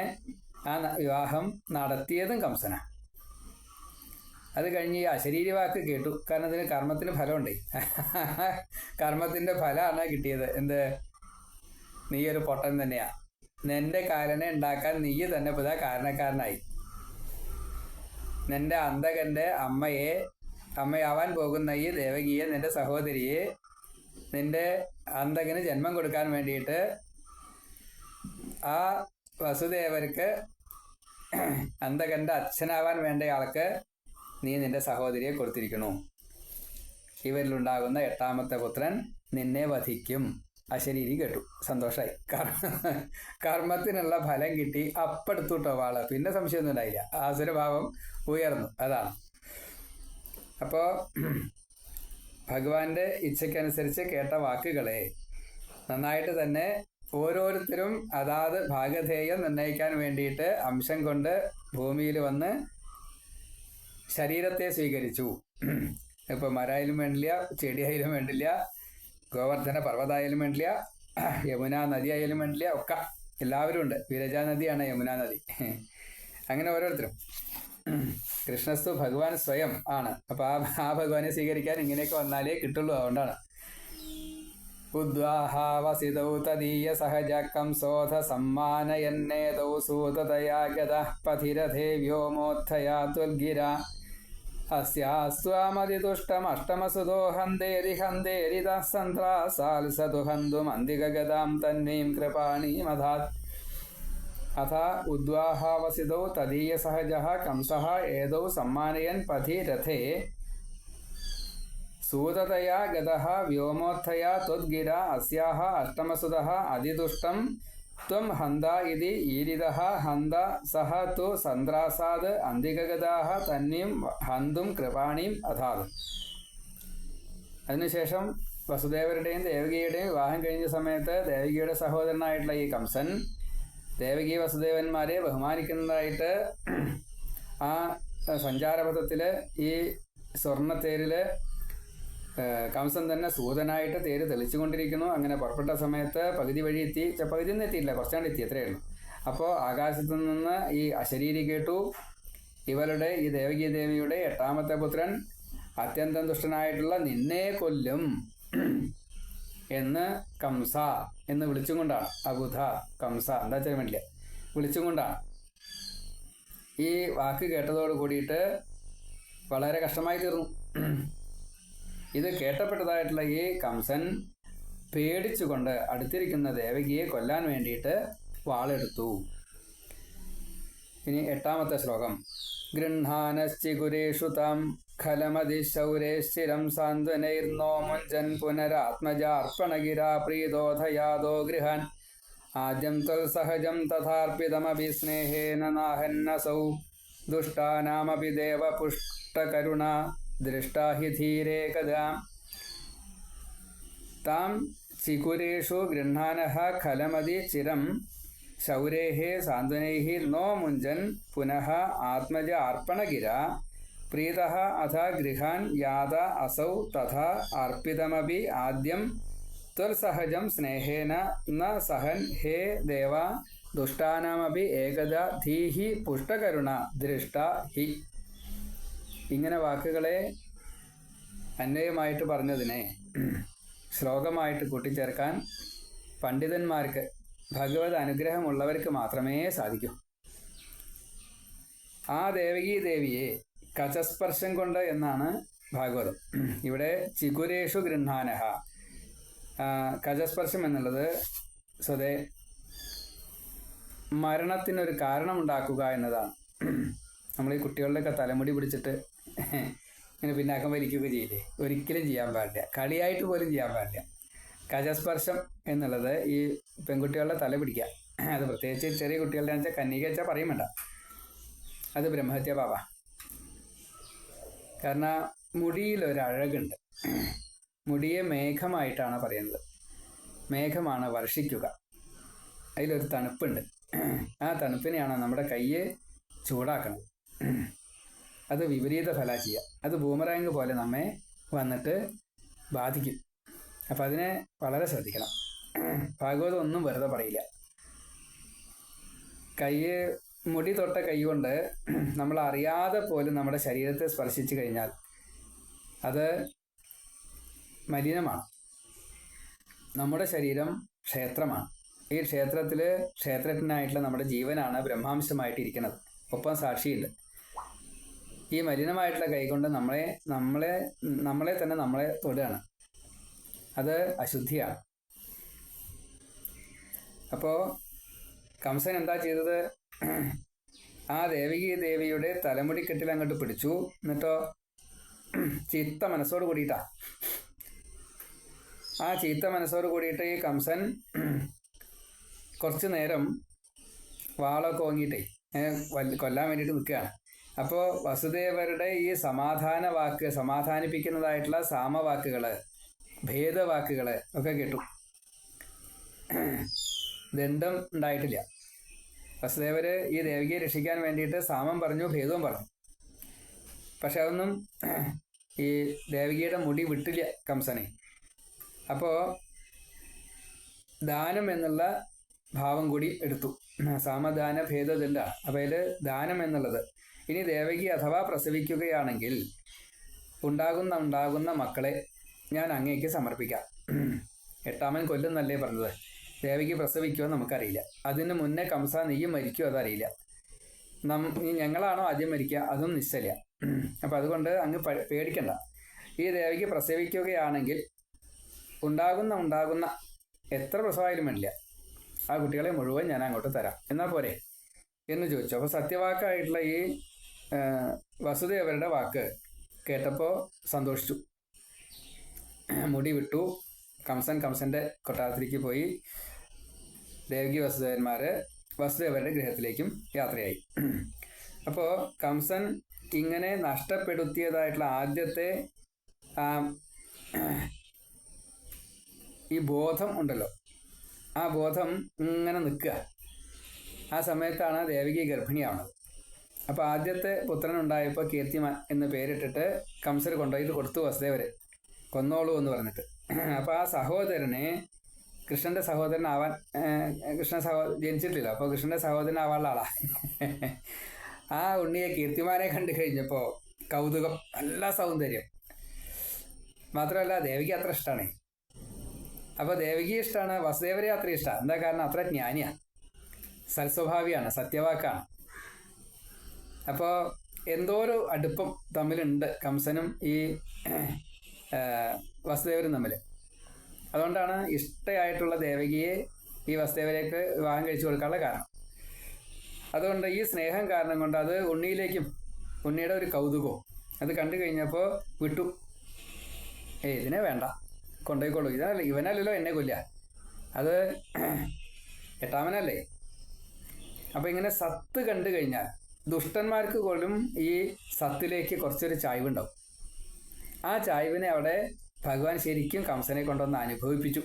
ആ വിവാഹം നടത്തിയതും കംസനാണ്. അത് കഴിഞ്ഞ് ഈ അശരീരി വാക്ക് കേട്ടു. കാരണം ഇതിന് കർമ്മത്തിന് ഫലമുണ്ടേ. കർമ്മത്തിൻ്റെ ഫലമാണ് കിട്ടിയത്. എന്ത്? നീ ഒരു പൊട്ടൻ തന്നെയാ, നിന്റെ കാലനെ ഉണ്ടാക്കാൻ നീ തന്നെ ഇതാ കാരണക്കാരനായി. നിന്റെ അന്തകന്റെ അമ്മയാവാൻ പോകുന്ന ഈ ദേവകിയെ, നിന്റെ സഹോദരിയെ, നിന്റെ അന്തകന് ജന്മം കൊടുക്കാൻ വേണ്ടിയിട്ട് ആ വസുദേവർക്ക് അന്തകന്റെ അച്ഛനാവാൻ വേണ്ട ആൾക്ക് നീ നിന്റെ സഹോദരിയെ കൊടുത്തിരിക്കണു. ഇവരിലുണ്ടാകുന്ന 8ാമത്തെ പുത്രൻ നിന്നെ വധിക്കും. അശരീരി കേട്ടു, സന്തോഷമായി. കർമ്മത്തിനുള്ള ഫലം കിട്ടി. അപ്പെടുത്തു കേട്ടോ വാള്. പിന്നെ സംശയമൊന്നും ഉണ്ടായില്ല. ആസുരഭാവം ഉയർന്നു. അതാണ്. അപ്പോൾ ഭഗവാന്റെ ഇച്ഛയ്ക്കനുസരിച്ച് കേട്ട വാക്കുകളെ നന്നായിട്ട് തന്നെ ഓരോരുത്തരും അതാത് ഭാഗധേയം നിർണ്ണയിക്കാൻ വേണ്ടിയിട്ട് അംശം കൊണ്ട് ഭൂമിയിൽ വന്ന് ശരീരത്തെ സ്വീകരിച്ചു. ഇപ്പോൾ മരായാലും വേണ്ടില്ല, ചെടിയായാലും വേണ്ടില്ല, ഗോവർദ്ധന പർവ്വതമായാലും വേണ്ടില്ല, യമുന നദി ആയാലും വേണ്ടില്ല, ഒക്കെ എല്ലാവരും ഉണ്ട്. വിരജാ നദിയാണ് യമുന നദി. അങ്ങനെ ഓരോരുത്തരും. കൃഷ്ണസ്തു ഭഗവാൻ സ്വയം ആണ്. അപ്പോൾ ആ ഭഗവാനെ സ്വീകരിക്കാൻ ഇങ്ങനെയൊക്കെ വന്നാലേ കിട്ടുള്ളൂ. അതുകൊണ്ടാണ് ഉദ്വാഹാവസിതൗ തദീയ സഹജകം സോധ സമ്മാനയന്നേതൗ സൂതതയാ ഗതഃ പഥിരഥേ വ്യോമോത്ഥയാ തുൽഗിര അസ്യാസ്വാമതിതുഷ്ടമഷ്ടമസുതോ ഹന്തേരി ഹന്തേരിതഃ സന്ത്രാസാൽസതു ഹന്തുമന്തികഗതാം തന്മീം കൃപാണീമധാത്. അഥ ഉദ്വാഹാവസിതൗ തദീയ സഹജഃ കംസഃ ഏതൗ സമ്മാനയൻ പഥി രഥേ സൂതതയാ ഗതഃ വ്യോമോത്ഥയാ ത്വദ്ഗിര അസ്യാഹ അഷ്ടമസുതഃ അതിദുഷ്ടം ത്വം ഹന്ത ഇതി ഈരിതഃ ഹന്ത സഹ തു സന്ത്രാസാദ് അന്തികഗതാഃ തന്നീം ഹന്തും കൃപാണീം അധാത്. അതിനുശേഷം വസുദേവരുടെയും ദേവകിയുടെയും വിവാഹം കഴിഞ്ഞ സമയത്ത് ദേവകിയുടെ സഹോദരനായിട്ടുള്ള ഈ കംസൻ ദേവകി വസുദേവന്മാരെ ബഹുമാനിക്കുന്നതായിട്ട് ആ സഞ്ചാരപഥത്തിൽ ഈ സ്വർണ്ണത്തേരിൽ കംസൻ തന്നെ സൂതനായിട്ട് തേര് തെളിച്ചുകൊണ്ടിരിക്കുന്നു. അങ്ങനെ പുറപ്പെട്ട സമയത്ത് പകുതി വഴി എത്തി. പകുതിയൊന്നും എത്തിയില്ല, കുറച്ചാണ്ട് എത്തി, അത്രയേ ഉള്ളൂ. അപ്പോൾ ആകാശത്തു നിന്ന് ഈ അശരീരി കേട്ടു. ഇവരുടെ ഈ ദേവകി ദേവിയുടെ 8ാമത്തെ പുത്രൻ അത്യന്തം ദുഷ്ടനായിട്ടുള്ള നിന്നെ കൊല്ലും എന്ന് കംസ എന്ന് വിളിച്ചും കൊണ്ടാണ്. അബുധ കംസ എന്താ ചെയ്യാൻ വേണ്ടില്ല, വിളിച്ചും കൊണ്ടാണ്. ഈ വാക്ക് കേട്ടതോട് കൂടിയിട്ട് വളരെ കഷ്ടമായി തീർന്നു. ഇത് കേട്ടപ്പെട്ടതായിട്ടുള്ള ഈ കംസൻ പേടിച്ചുകൊണ്ട് അടുത്തിരിക്കുന്ന ദേവകിയെ കൊല്ലാൻ വേണ്ടിയിട്ട് വാളെടുത്തു. ഇനി 8ാമത്തെ ശ്ലോകം. ഗൃഹാനശ്ചിഗുരേഷു താം ഖലമതിശൗരേ സ്ഥിരം സാന്ത്വനൈർനോ മുഞ്ചൻ പുനരാത്മജാർപ്പണഗിരാ പ്രീതോധയാദോ ഗൃഹാൻ ആദ്യം ത്വൽസഹജം തഥാർപ്പിതമഭി സ്നേഹേന നാഹന്നസൗ ദുഷ്ടാനാമപി ദേവപുഷ്ടകരുണ ദൃഷ്ടാ ഹി ധീരേ കഥാ താം ചികുരേഷു ഗൃഹാനഃ ഖലമതി ചിരം ശൗരേഃ സാന്ത്വനൈഃ നോ മുഞ്ചൻ പുനഃ ആത്മജ അർപ്പണഗിര പ്രീതഃ അഥ ഗൃഹാൻ യാത അസൗ തഥാ അർപ്പിതമപി ആദ്യം ത്വൽസഹജം സ്നേഹേന ന സഹൻ ഹേ ദേവ ദുഷ്ടാനാമപി ഏകദാ ധീഹി പുഷ്ടകരുണ ദൃഷ്ട ഹി. ഇങ്ങനെ വാക്കുകളെ അന്വയമായിട്ട് പറഞ്ഞതിനെ ശ്ലോകമായിട്ട് കൂട്ടിച്ചേർക്കാൻ പണ്ഡിതന്മാർക്ക്, ഭഗവത് അനുഗ്രഹമുള്ളവർക്ക് മാത്രമേ സാധിക്കൂ. ആ ദേവകീ ദേവിയെ കചസ്പർശം കൊണ്ട് എന്നാണ് ഭാഗവതം. ഇവിടെ ചികുരേഷു ഗൃഹാനഹ, കചസ്പർശം എന്നുള്ളത് സ്വതേ മരണത്തിനൊരു കാരണമുണ്ടാക്കുക എന്നതാണ്. നമ്മൾ ഈ കുട്ടികളുടെയൊക്കെ തലമുടി പിടിച്ചിട്ട് ഇങ്ങനെ പിന്നാക്കം വലിക്കുകയൊക്കെ ചെയ്യില്ലേ, ഒരിക്കലും ചെയ്യാൻ പാടില്ല, കളിയായിട്ട് പോലും ചെയ്യാൻ പാടില്ല. കജസ്പർശം എന്നുള്ളത് ഈ പെൺകുട്ടികളുടെ തല പിടിക്കുക. അത് പ്രത്യേകിച്ച് ചെറിയ കുട്ടികളുടെ വെച്ചാൽ കന്യക വെച്ചാൽ പറയും വേണ്ട, അത് ബ്രഹ്മഹത്യ പാപ. കാരണം മുടിയിലൊരഴകുണ്ട്. മുടിയെ മേഘമായിട്ടാണ് പറയുന്നത്. മേഘമാണ് വർഷിക്കുക, അതിലൊരു തണുപ്പുണ്ട്. ആ തണുപ്പിനെയാണ് നമ്മുടെ കയ്യെ ചൂടാക്കുന്നത്. അത് വിപരീത ഫല ചെയ്യുക. അത് ബൂമറാങ് പോലെ നമ്മെ വന്നിട്ട് ബാധിക്കും. അപ്പം അതിനെ വളരെ ശ്രദ്ധിക്കണം. ഭാഗവതം ഒന്നും വെറുതെ പറയില്ല. കയ്യ് മുടി തൊട്ട കൈകൊണ്ട് നമ്മൾ അറിയാതെ പോലും നമ്മുടെ ശരീരത്തെ സ്പർശിച്ചു കഴിഞ്ഞാൽ അത് മലിനമാണ്. നമ്മുടെ ശരീരം ക്ഷേത്രമാണ്. ഈ ക്ഷേത്രത്തിൽ ക്ഷേത്രജ്ഞനായിട്ടുള്ള നമ്മുടെ ജീവനാണ് ബ്രഹ്മാംശമായിട്ടിരിക്കുന്നത്. ഒപ്പം സാക്ഷിയുണ്ട്. ഈ മലിനമായിട്ടുള്ള കൈകൊണ്ട് നമ്മളെ തന്നെ നമ്മളെ തൊടുകയാണ്. അത് അശുദ്ധിയാണ്. അപ്പോൾ കംസൻ എന്താ ചെയ്തത്? ആ ദേവിയുടെ തലമുടിക്കെട്ടിൽ അങ്ങോട്ട് പിടിച്ചു. എന്നിട്ടോ ചീത്ത മനസ്സോട് കൂടിയിട്ടാ. ആ ചീത്ത മനസ്സോട് കൂടിയിട്ട് ഈ കംസൻ കുറച്ചു നേരം വാളൊക്കെ ഓങ്ങിയിട്ടേ കൊല്ലാൻ വേണ്ടിയിട്ട് നിൽക്കുകയാണ്. അപ്പോൾ വസുദേവരുടെ ഈ സമാധാനിപ്പിക്കുന്നതായിട്ടുള്ള സാമവാക്കുകൾ, ഭേദവാക്കുകൾ ഒക്കെ കേട്ടു. ദണ്ഡം ഉണ്ടായിട്ടില്ല. വസുദേവര് ഈ ദേവികയെ രക്ഷിക്കാൻ വേണ്ടിയിട്ട് സാമം പറഞ്ഞു, ഭേദവും പറഞ്ഞു. പക്ഷെ അതൊന്നും ഈ ദേവികയുടെ മുടി വിട്ടില്ല കംസനെ. അപ്പോൾ ദാനം എന്നുള്ള ഭാവം കൂടി എടുത്തു. സാമദാന ഭേദദണ്ഡാണ്. അപ്പോൾ അതിൽ ദാനം എന്നുള്ളത്, ഇനി ദേവകി അഥവാ പ്രസവിക്കുകയാണെങ്കിൽ ഉണ്ടാകുന്ന മക്കളെ ഞാൻ അങ്ങേക്ക് സമർപ്പിക്കാം. എട്ടാമൻ കൊല്ലുന്നല്ലേ പറഞ്ഞത്. ദേവകി പ്രസവിക്കുമോ നമുക്കറിയില്ല. അതിന് മുന്നേ കംസ നീയും മരിക്കുമോ അതറിയില്ല. ഞങ്ങളാണോ ആദ്യം മരിക്കുക അതും നിശ്ചയില്ല. അപ്പം അതുകൊണ്ട് അങ്ങ് പേടിക്കണ്ട. ഈ ദേവകി പ്രസവിക്കുകയാണെങ്കിൽ ഉണ്ടാകുന്ന എത്ര പ്രസവമായാലും വേണ്ടില്ല, ആ കുട്ടികളെ മുഴുവൻ ഞാൻ അങ്ങോട്ട് തരാം, എന്നാൽ പോരെ എന്ന് ചോദിച്ചു. അപ്പോൾ സത്യവാക്കായിട്ടുള്ള ഈ വസുദേവരുടെ വാക്ക് കേട്ടപ്പോൾ സന്തോഷിച്ചു. മുടി വിട്ടു. കംസന്റെ കൊട്ടാരത്തിലേക്ക് പോയി. ദേവകി വസുദേവരുടെ ഗൃഹത്തിലേക്കും യാത്രയായി. അപ്പോൾ കംസൻ ഇങ്ങനെ നഷ്ടപ്പെടുത്തിയതായിട്ടുള്ള ആദ്യത്തെ ഈ ബോധം ഉണ്ടല്ലോ, ആ ബോധം ഇങ്ങനെ നിൽക്കുക. ആ സമയത്താണ് ദേവകി ഗർഭിണിയാവുന്നത്. അപ്പോൾ ആദ്യത്തെ പുത്രനുണ്ടായപ്പോൾ കീർത്തിമാൻ എന്ന് പേരിട്ടിട്ട് കംസർ കൊണ്ടുപോയിട്ട് കൊടുത്തു വസുദേവര്, കൊന്നോളൂ എന്ന് പറഞ്ഞിട്ട്. അപ്പോൾ ആ സഹോദരനെ കൃഷ്ണന്റെ സഹോദരനാവാൻ ജനിച്ചിട്ടില്ല. അപ്പോൾ കൃഷ്ണന്റെ സഹോദരനാവാനുള്ള ആളാ. ആ ഉണ്ണിയെ കീർത്തിമാനെ കണ്ടു കഴിഞ്ഞപ്പോൾ കൗതുകം, നല്ല സൗന്ദര്യം. മാത്രമല്ല ദേവിക്ക് അത്ര ഇഷ്ടമാണ്. അപ്പോൾ ദേവിക്ക് ഇഷ്ടമാണ്, വസുദേവരെ അത്ര ഇഷ്ടമാണ്. എന്താ കാരണം? അത്ര ജ്ഞാനിയാണ്, സൽസ്വഭാവിയാണ്, സത്യവാക്കാണ്. അപ്പോൾ എന്തോ ഒരു അടുപ്പം തമ്മിലുണ്ട് കംസനും ഈ വസുദേവരും തമ്മിൽ. അതുകൊണ്ടാണ് ഇഷ്ടയായിട്ടുള്ള ദേവകിയെ ഈ വസുദേവരേക്ക് വിവാഹം കഴിച്ചു കൊടുക്കാനുള്ള കാരണം. അതുകൊണ്ട് ഈ സ്നേഹം കാരണം കൊണ്ട് അത് ഉണ്ണിയുടെ ഒരു കൗതുകവും അത് കണ്ടു കഴിഞ്ഞപ്പോൾ വിട്ടു. ഇതിനെ വേണ്ട, കൊണ്ടുപോയിക്കോളൂ. ഇവനല്ലല്ലോ എന്നെ കൊല്ലുക, അത് എട്ടാമനല്ലേ. അപ്പം ഇങ്ങനെ സത്ത് കണ്ടു കഴിഞ്ഞാൽ ദുഷ്ടന്മാർക്ക് പോലും ഈ സത്തിലേക്ക് കുറച്ചൊരു ചായ്വുണ്ടാവും. ആ ചായ്വിനെ അവിടെ ഭഗവാൻ ശരിക്കും കംസനെ കൊണ്ടൊന്ന് അനുഭവിപ്പിച്ചു.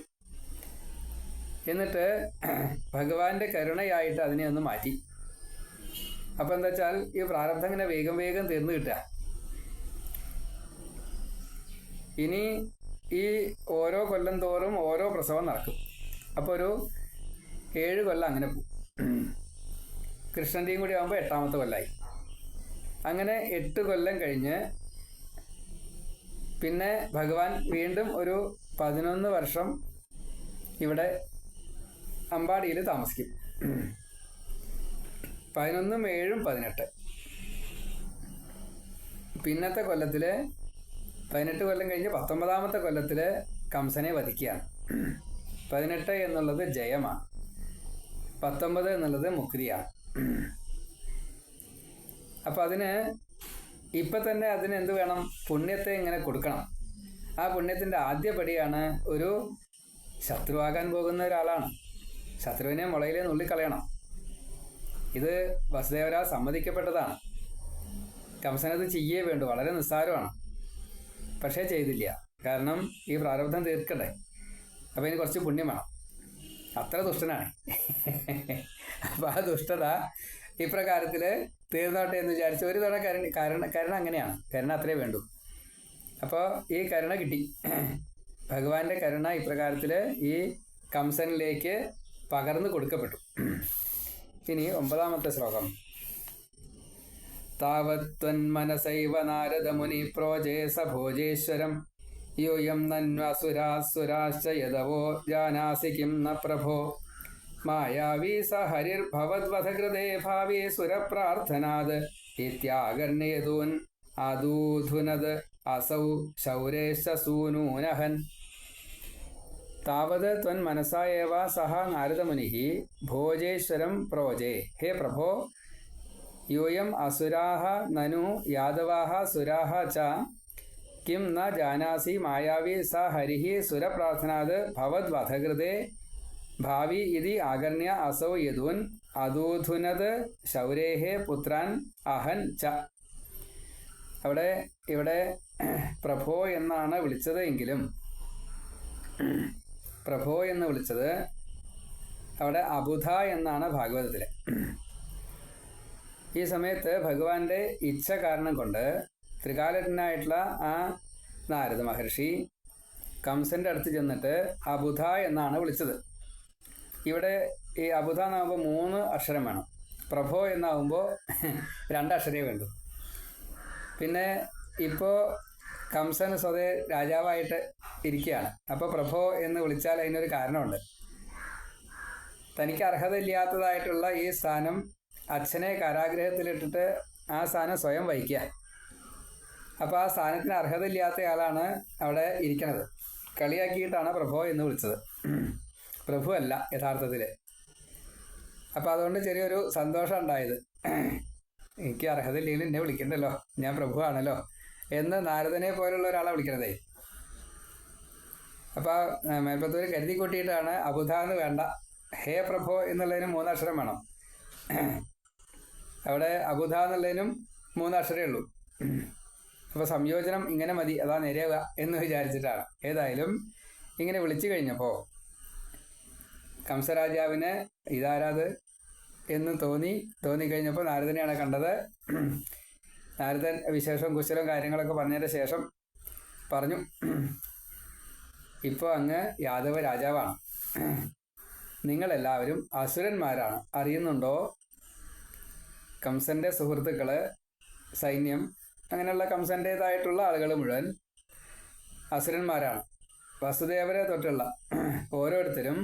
എന്നിട്ട് ഭഗവാന്റെ കരുണയായിട്ട് അതിനെ ഒന്ന് മാറ്റി. അപ്പം എന്താ വെച്ചാൽ ഈ പ്രാരബ്ധം ഇങ്ങനെ വേഗം തീർന്നു കിട്ടുക. ഇനി ഈ ഓരോ കൊല്ലം തോറും ഓരോ പ്രസവം നടക്കും. അപ്പോൾ ഒരു 7 കൊല്ലം അങ്ങനെ പോകും. കൃഷ്ണൻ്റെയും കൂടി ആകുമ്പോൾ 8ാമത്തെ കൊല്ലമായി. അങ്ങനെ 8 കൊല്ലം കഴിഞ്ഞ് പിന്നെ ഭഗവാൻ വീണ്ടും ഒരു 11 വർഷം ഇവിടെ അമ്പാടിയിൽ താമസിക്കും. 11, 7, 18. പിന്നത്തെ കൊല്ലത്തിൽ 18 കൊല്ലം കഴിഞ്ഞ് 19ാമത്തെ കൊല്ലത്തിൽ കംസനെ വധിക്കുകയാണ്. 18 എന്നുള്ളത് ജയമാണ്, 19 എന്നുള്ളത് മുക്തിയാണ്. അപ്പം ഇപ്പം തന്നെ അതിന് എന്ത് വേണം? പുണ്യത്തെ ഇങ്ങനെ കൊടുക്കണം. ആ പുണ്യത്തിൻ്റെ ആദ്യപടിയാണ് ഒരു ശത്രുവാകാൻ പോകുന്ന ഒരാളാണ്. ശത്രുവിനെ മുളയിലെ നുള്ളിക്കളയണം. ഇത് വസുദേവരാൽ സമ്മതിക്കപ്പെട്ടതാണ്. കംസനത് ചെയ്യേ വേണ്ടു, വളരെ നിസ്സാരമാണ്. പക്ഷേ ചെയ്തില്ല. കാരണം ഈ പ്രാരബ്ധം തീർക്കണ്ടേ. അപ്പം ഇനി കുറച്ച് പുണ്യം വേണം. അത്ര ദുഷ്ടനാണ്. അപ്പം ആ ദുഷ്ടത ഇപ്രകാരത്തിൽ തീർന്നോട്ടെ എന്ന് വിചാരിച്ച് ഒരു തവണ കരുണ അങ്ങനെയാണ്. കരുണ അത്രേ വേണ്ടു. അപ്പോൾ ഈ കരുണ കിട്ടി. ഭഗവാന്റെ കരുണ ഇപ്രകാരത്തിൽ ഈ കംസനിലേക്ക് പകർന്നു കൊടുക്കപ്പെട്ടു. ഇനി 9ാമത്തെ ശ്ലോകം. താവത്വന്മനസൈവ നാരദമുനി പ്രോജേ സ ഭോജേശ്വരം യൂയം നന്വസുരാസുരാശ്ച യദവോ ജാനാസി കിം ന പ്രഭോ മായാവീ സ ഹരിർഭവദ്വധകൃതേ ഭാവി സുരപ്രാർത്ഥനാത് ഇത്യാകർണേതൂൻ അദൂധുനത് അസൗ ശൗരേശ സൂനൂനഹൻ. താവത് ത്വൻ മനസായേവ സഹ നാരദമുനി ഭോജേശ്വരം പ്രോജേ. ഹേ പ്രഭോ, യൂയം അസുരാഹ നനു യാദവാഹ സുരാഹ ച കിം ന ജാനാസി മായാവി സ ഹരിഃ സുരപ്രാർത്ഥനാത് ഭവദ്വധകൃതേ ഭാവി ഇതി ആകർണ്യ അസൗ യദൂൻ അദൂധുനത് ശൗരേഹ പുത്രാൻ അഹൻ ച. ഇവിടെ പ്രഭോ എന്നാണ് വിളിച്ചത് എങ്കിലും പ്രഭോ എന്ന് വിളിച്ചത് അവിടെ അബുധ എന്നാണ് ഭാഗവതത്തിൽ. ഈ സമയത്ത് ഭഗവാന്റെ ഇച്ഛ കാരണം കൊണ്ട് ത്രികാലനായിട്ടുള്ള ആ നാരദ മഹർഷി കംസന്റെ അടുത്ത് ചെന്നിട്ട് അബുധ എന്നാണ് വിളിച്ചത്. ഇവിടെ ഈ അബുധ എന്നാകുമ്പോൾ 3 അക്ഷരം വേണം. പ്രഭോ എന്നാകുമ്പോൾ 2 അക്ഷരമേ വേണ്ടൂ. പിന്നെ ഇപ്പോൾ കംസൻ സ്വതേ രാജാവായിട്ട് ഇരിക്കുകയാണ്. അപ്പോൾ പ്രഭോ എന്ന് വിളിച്ചാൽ അതിനൊരു കാരണമുണ്ട്. തനിക്ക് അർഹതയില്ലാത്തതായിട്ടുള്ള ഈ സ്ഥാനം അച്ഛനെ കാരാഗ്രഹത്തിലിട്ടിട്ട് ആ സ്ഥാനം സ്വയം വഹിക്കുക. അപ്പോൾ ആ സ്ഥാനത്തിന് അർഹതയില്ലാത്തയാളാണ് അവിടെ ഇരിക്കണത്. കളിയാക്കിയിട്ടാണ് പ്രഭോ എന്ന് വിളിച്ചത്. പ്രഭു അല്ല യഥാർത്ഥത്തിൽ. അപ്പോൾ അതുകൊണ്ട് ചെറിയൊരു സന്തോഷം ഉണ്ടായത്. എനിക്ക് അർഹതയില്ലെങ്കിൽ എന്നെ വിളിക്കണ്ടല്ലോ, ഞാൻ പ്രഭുവാണല്ലോ എന്ന് നാരദനെ പോലുള്ള ഒരാളെ വിളിക്കണതേ. അപ്പോൾ മേൽപ്പത്തൂർ കരുതി കൂട്ടിയിട്ടാണ് അബുധ എന്ന് വേണ്ട, ഹേ പ്രഭോ എന്നുള്ളതിന് 3 അക്ഷരം വേണം. അവിടെ അബുധ എന്നുള്ളതിനും 3 അക്ഷരമേ ഉള്ളൂ. അപ്പോൾ സംയോജനം ഇങ്ങനെ മതി, അതാ നേരെയാവുക എന്ന് വിചാരിച്ചിട്ടാണ്. ഏതായാലും ഇങ്ങനെ വിളിച്ചു കഴിഞ്ഞപ്പോൾ കംസരാജാവിന് ഇതാരാത് എന്ന് തോന്നിക്കഴിഞ്ഞപ്പോൾ നാരദനെയാണ് കണ്ടത്. നാരദൻ വിശേഷവും കുശലവും കാര്യങ്ങളൊക്കെ പറഞ്ഞതിന് ശേഷം പറഞ്ഞു, ഇപ്പോൾ അങ്ങ് യാദവ രാജാവാണ്, നിങ്ങളെല്ലാവരും അസുരന്മാരാണ്, അറിയുന്നുണ്ടോ? കംസന്റെ സുഹൃത്തുക്കള്, സൈന്യം, അങ്ങനെയുള്ള കംസൻ്റേതായിട്ടുള്ള ആളുകൾ മുഴുവൻ അസുരന്മാരാണ്. വസുദേവരെ തൊട്ടുള്ള ഓരോരുത്തരും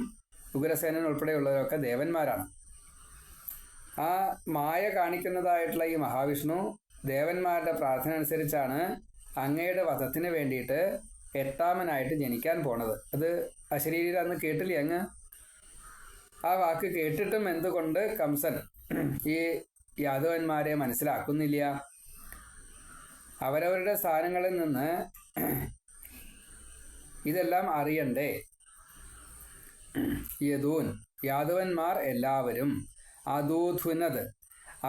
ഉഗ്രസേനൻ ഉൾപ്പെടെയുള്ളവരൊക്കെ ദേവന്മാരാണ്. ആ മായ കാണിക്കുന്നതായിട്ടുള്ള ഈ മഹാവിഷ്ണു ദേവന്മാരുടെ പ്രാർത്ഥന അനുസരിച്ചാണ് അങ്ങയുടെ വധത്തിന് വേണ്ടിയിട്ട് 8ാമനായിട്ട് ജനിക്കാൻ പോണത്. അത് അശരീരന്ന് കേട്ടില്ലേ അങ്ങ്? ആ വാക്ക് കേട്ടിട്ടും എന്തുകൊണ്ട് കംസൻ ഈ യാദവന്മാരെ മനസ്സിലാക്കുന്നില്ല? അവരവരുടെ സ്ഥാനങ്ങളിൽ നിന്ന് ഇതെല്ലാം അറിയണ്ടേ? യദൂൻ യാദവന്മാർ എല്ലാവരും അദൂധുനത്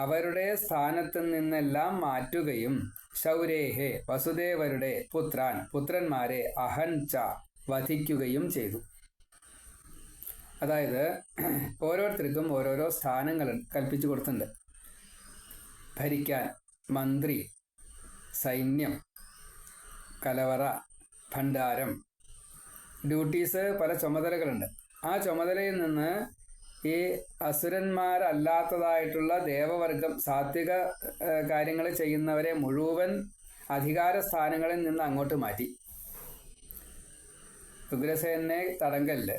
അവരുടെ സ്ഥാനത്ത് നിന്നെല്ലാം മാറ്റുകയും ശൗരേഹെ വസുദേവരുടെ പുത്രന്മാരെ അഹൻച വധിക്കുകയും ചെയ്തു. അതായത് ഓരോരുത്തർക്കും ഓരോരോ സ്ഥാനങ്ങൾ കൽപ്പിച്ചു കൊടുത്തിട്ടുണ്ട്. ഭരിക്കാൻ മന്ത്രി, സൈന്യം, കലവറ, ഭണ്ഡാരം, ഡ്യൂട്ടീസ്, പല ചുമതലകളുണ്ട്. ആ ചുമതലയിൽ നിന്ന് ഈ അസുരന്മാരല്ലാത്തതായിട്ടുള്ള ദേവവർഗം, സാത്വിക കാര്യങ്ങൾ ചെയ്യുന്നവരെ മുഴുവൻ അധികാര സ്ഥാനങ്ങളിൽ നിന്ന് അങ്ങോട്ട് മാറ്റി. ഉഗ്രസേനെ തടങ്കലില്,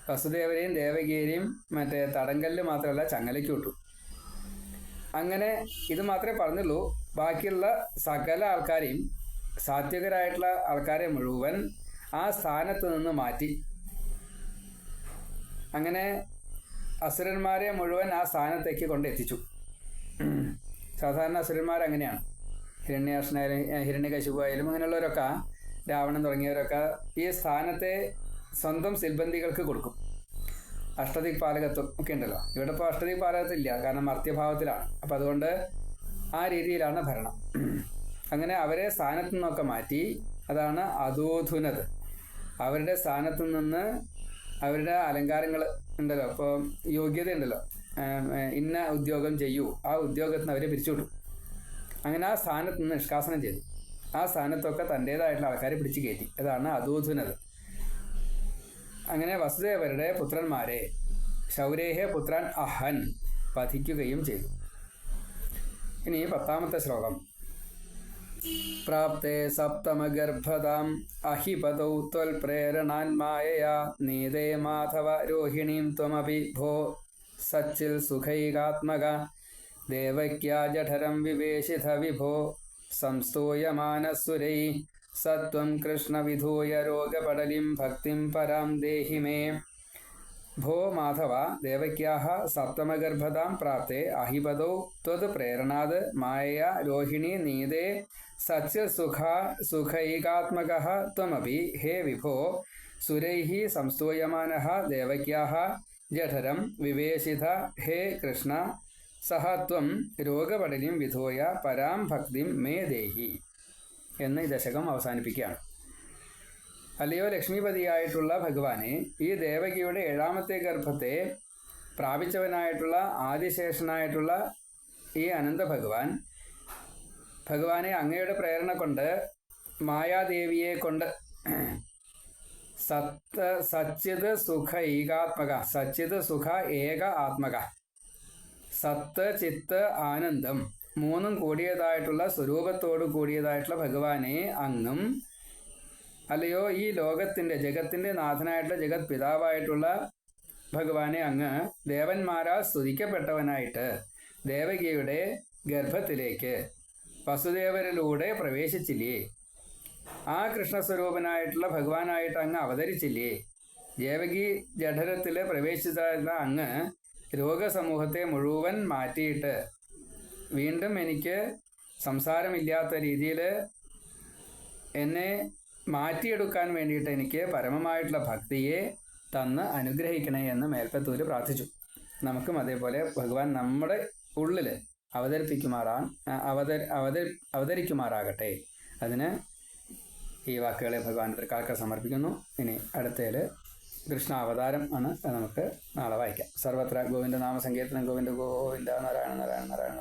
വസുദേവരെയും ദേവകിയെയും മറ്റേ തടങ്കലിൽ മാത്രമല്ല ചങ്ങലയ്ക്ക് വിട്ടു. അങ്ങനെ ഇത് മാത്രമേ പറഞ്ഞുള്ളൂ. ബാക്കിയുള്ള സകല ആൾക്കാരെയും, സാത്വികരായിട്ടുള്ള ആൾക്കാരെ മുഴുവൻ ആ സ്ഥാനത്ത് നിന്ന് മാറ്റി. അങ്ങനെ അസുരന്മാരെ മുഴുവൻ ആ സ്ഥാനത്തേക്ക് കൊണ്ടെത്തിച്ചു. സാധാരണ അസുരന്മാരങ്ങനെയാണ്. ഹിരണ്യാക്ഷനായാലും ഹിരണ്യകശിപുവായാലും അങ്ങനെയുള്ളവരൊക്കെ, രാവണൻ തുടങ്ങിയവരൊക്കെ ഈ സ്ഥാനത്തെ സ്വന്തം സിൽബന്ധികൾക്ക് കൊടുക്കും. അഷ്ടദിക്പാലകത്വം ഒക്കെ ഉണ്ടല്ലോ. ഇവിടെ ഇപ്പോൾ അഷ്ടദിക്പാലകത്വം ഇല്ല, കാരണം മർത്യഭാവത്തിലാണ്. അപ്പം അതുകൊണ്ട് ആ രീതിയിലാണ് ഭരണം. അങ്ങനെ അവരെ സ്ഥാനത്തു നിന്നൊക്കെ മാറ്റി. അതാണ് അദൂധുനത്. അവരുടെ സ്ഥാനത്തു നിന്ന് അവരുടെ അലങ്കാരങ്ങൾ ഉണ്ടല്ലോ, ഇപ്പോൾ യോഗ്യത ഉണ്ടല്ലോ, ഇന്ന ഉദ്യോഗം ചെയ്യൂ, ആ ഉദ്യോഗത്തിൽ നിന്ന് അവരെ പിരിച്ചുവിട്ടു. അങ്ങനെ ആ സ്ഥാനത്ത് നിന്ന് നിഷ്കാസനം ചെയ്തു. ആ സ്ഥാനത്തൊക്കെ തൻ്റേതായിട്ടുള്ള ആൾക്കാരെ പിടിച്ചു കയറ്റി. അതാണ് അദൂധുനത്. അങ്ങനെ വസുദേവരുടെ പുത്രന്മാരെ ശൗരേഹ പുത്രൻ അഹൻ വധിക്കുകയും ചെയ്തു. ഇനി 10ാമത്തെ ശ്ലോകം. പ്രാപ്തേ സപ്തമഗർഭതാം അഹിപതൗ ത്വൽപ്രേരണാൻ മായയാ നീതേ മാധവ രോഹിണീം ത്വമപി ഭോ സച്ചിൽ സുഖൈകാത്മക ദേവക്യാ ജഠരം വിവേശിത വിഭോ സംസ്തൂയമാനസുരൈ സത്വം കൃഷ്ണ വിധൂയ രോഗപടലിം ഭക്തിം പരാം ദേഹി മേ. ഭോ മാധവ ദേവക്യാഃ സപ്തമഗർഭതാം പ്രാപ്തേ അഹിപതൗ ത്വത് പ്രേരണാത് മായയാ രോഹിണി നീതേ സച്ചിൽ സുഖൈകാത്മകഃ ത്വമപി ഹേ വിഭോ സുരൈഃ സംസ്തൂയമാനഃ ദേവക്യാഃ ജഠരം വിവേശിത ഹേ കൃഷ്ണ സഹ ത്വം രോഗപടലിം വിധൂയ പരാം ഭക്തിം മേ ദേഹി എന്ന് ഈ ദശകം അവസാനിപ്പിക്കുകയാണ്. അല്ലയോ ലക്ഷ്മീപതിയായിട്ടുള്ള ഭഗവാനെ, ഈ ദേവകിയുടെ 7ാമത്തെ ഗർഭത്തെ പ്രാപിച്ചവനായിട്ടുള്ള ആദിശേഷനായിട്ടുള്ള ഈ അനന്ത ഭഗവാനെ അങ്ങയുടെ പ്രേരണ കൊണ്ട് മായാദേവിയെ കൊണ്ട് സച്ചിത് സുഖ ഏകാത്മക, സച്ചിത് സുഖ ഏക ആത്മക, സത്ത് ചിത്ത് ആനന്ദം 3 കൂടിയതായിട്ടുള്ള സ്വരൂപത്തോടു കൂടിയതായിട്ടുള്ള ഭഗവാനെ അങ്ങും, അല്ലയോ ഈ ലോകത്തിൻ്റെ ജഗത്തിൻ്റെ നാഥനായിട്ടുള്ള ജഗത് പിതാവായിട്ടുള്ള ഭഗവാനെ അങ്ങ് ദേവന്മാരാൽ സ്തുതിക്കപ്പെട്ടവനായിട്ട് ദേവകിയുടെ ഗർഭത്തിലേക്ക് വസുദേവരിലൂടെ പ്രവേശിച്ചില്ലേ? ആ കൃഷ്ണസ്വരൂപനായിട്ടുള്ള ഭഗവാനായിട്ട് അങ്ങ് അവതരിച്ചില്ലേ? ദേവകി ജഠരത്തിൽ പ്രവേശിച്ചായിട്ടുള്ള അങ്ങ് രോഗസമൂഹത്തെ മുഴുവൻ മാറ്റിയിട്ട് വീണ്ടും എനിക്ക് സംസാരമില്ലാത്ത രീതിയിൽ എന്നെ മാറ്റിയെടുക്കാൻ വേണ്ടിയിട്ട് എനിക്ക് പരമമായിട്ടുള്ള ഭക്തിയെ തന്ന് അനുഗ്രഹിക്കണേ എന്ന് മേൽപ്പത്തൂര് പ്രാർത്ഥിച്ചു. നമുക്കും അതേപോലെ ഭഗവാൻ നമ്മുടെ ഉള്ളിൽ അവതരിക്കുമാറാകട്ടെ. അതിന് ഈ വാക്കുകളെ ഭഗവാൻ തൃക്കാൽക്കൽ സമർപ്പിക്കുന്നു. ഇനി അടുത്തതിൽ കൃഷ്ണാവതാരം ആണ്, നമുക്ക് നാളെ വായിക്കാം. സർവത്ര ഗോവിന്ദ നാമസങ്കീർത്തനം. ഗോവിന്ദ ഗോവിന്ദ നാരായണ നാരായണ നാരായണ.